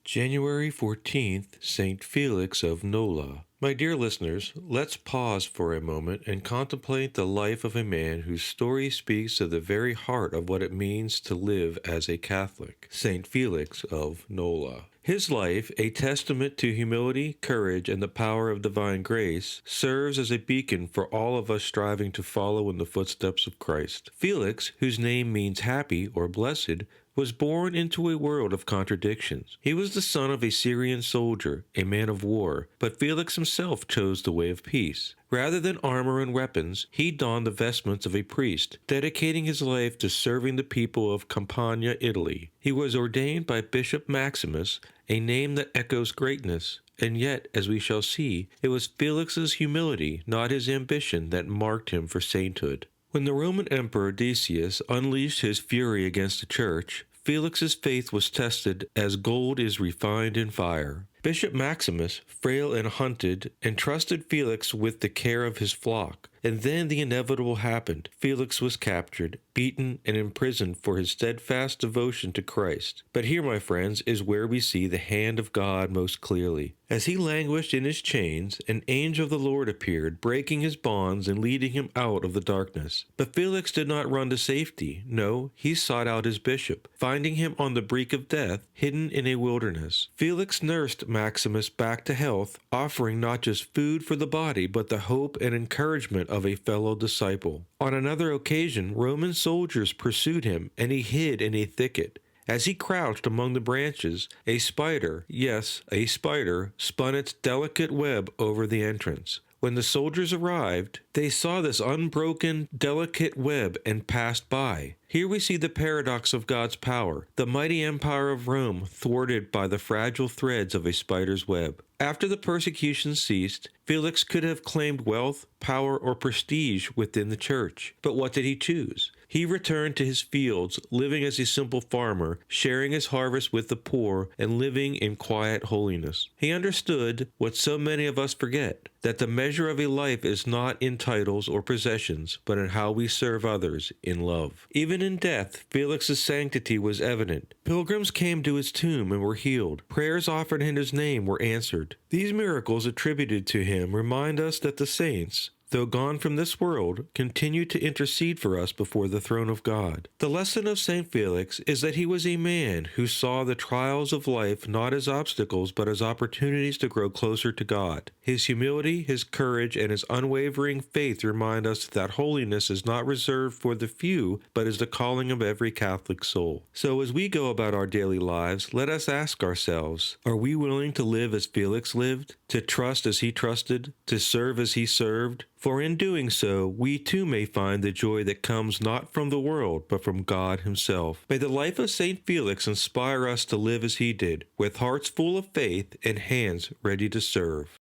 January 14th, Saint Felix of Nola. My dear listeners, let's pause for a moment and contemplate the life of a man whose story speaks to the very heart of what it means to live as a Catholic, Saint Felix of Nola. His life, a testament to humility, courage, and the power of divine grace, serves as a beacon for all of us striving to follow in the footsteps of Christ. Felix, whose name means happy or blessed, was born into a world of contradictions. He was the son of a Syrian soldier, a man of war, but Felix himself chose the way of peace. Rather than armor and weapons, he donned the vestments of a priest, dedicating his life to serving the people of Campania, Italy. He was ordained by Bishop Maximus, a name that echoes greatness. And yet, as we shall see, it was Felix's humility, not his ambition, that marked him for sainthood. When the Roman Emperor Decius unleashed his fury against the Church, Felix's faith was tested as gold is refined in fire. Bishop Maximus, frail and hunted, entrusted Felix with the care of his flock. And then the inevitable happened. Felix was captured, beaten, and imprisoned for his steadfast devotion to Christ. But here, my friends, is where we see the hand of God most clearly. As he languished in his chains, an angel of the Lord appeared, breaking his bonds and leading him out of the darkness. But Felix did not run to safety. No, he sought out his bishop, finding him on the brink of death, hidden in a wilderness. Felix nursed Maximus back to health, offering not just food for the body, but the hope and encouragement of a fellow disciple. On another occasion, Roman soldiers pursued him, and he hid in a thicket. As he crouched among the branches, a spider, yes, a spider, spun its delicate web over the entrance. When the soldiers arrived, they saw this unbroken, delicate web and passed by. Here we see the paradox of God's power, the mighty empire of Rome thwarted by the fragile threads of a spider's web. After the persecution ceased, Felix could have claimed wealth, power, or prestige within the church. But what did he choose? He returned to his fields, living as a simple farmer, sharing his harvest with the poor, and living in quiet holiness. He understood what so many of us forget, that the measure of a life is not in titles or possessions, but in how we serve others in love. Even in death, Felix's sanctity was evident. Pilgrims came to his tomb and were healed. Prayers offered in his name were answered. These miracles attributed to him remind us that the saints, though gone from this world, continue to intercede for us before the throne of God. The lesson of St. Felix is that he was a man who saw the trials of life not as obstacles but as opportunities to grow closer to God. His humility, his courage, and his unwavering faith remind us that holiness is not reserved for the few, but is the calling of every Catholic soul. So as we go about our daily lives, let us ask ourselves, are we willing to live as Felix lived, to trust as he trusted, to serve as he served? For in doing so, we too may find the joy that comes not from the world, but from God himself. May the life of St. Felix inspire us to live as he did, with hearts full of faith and hands ready to serve.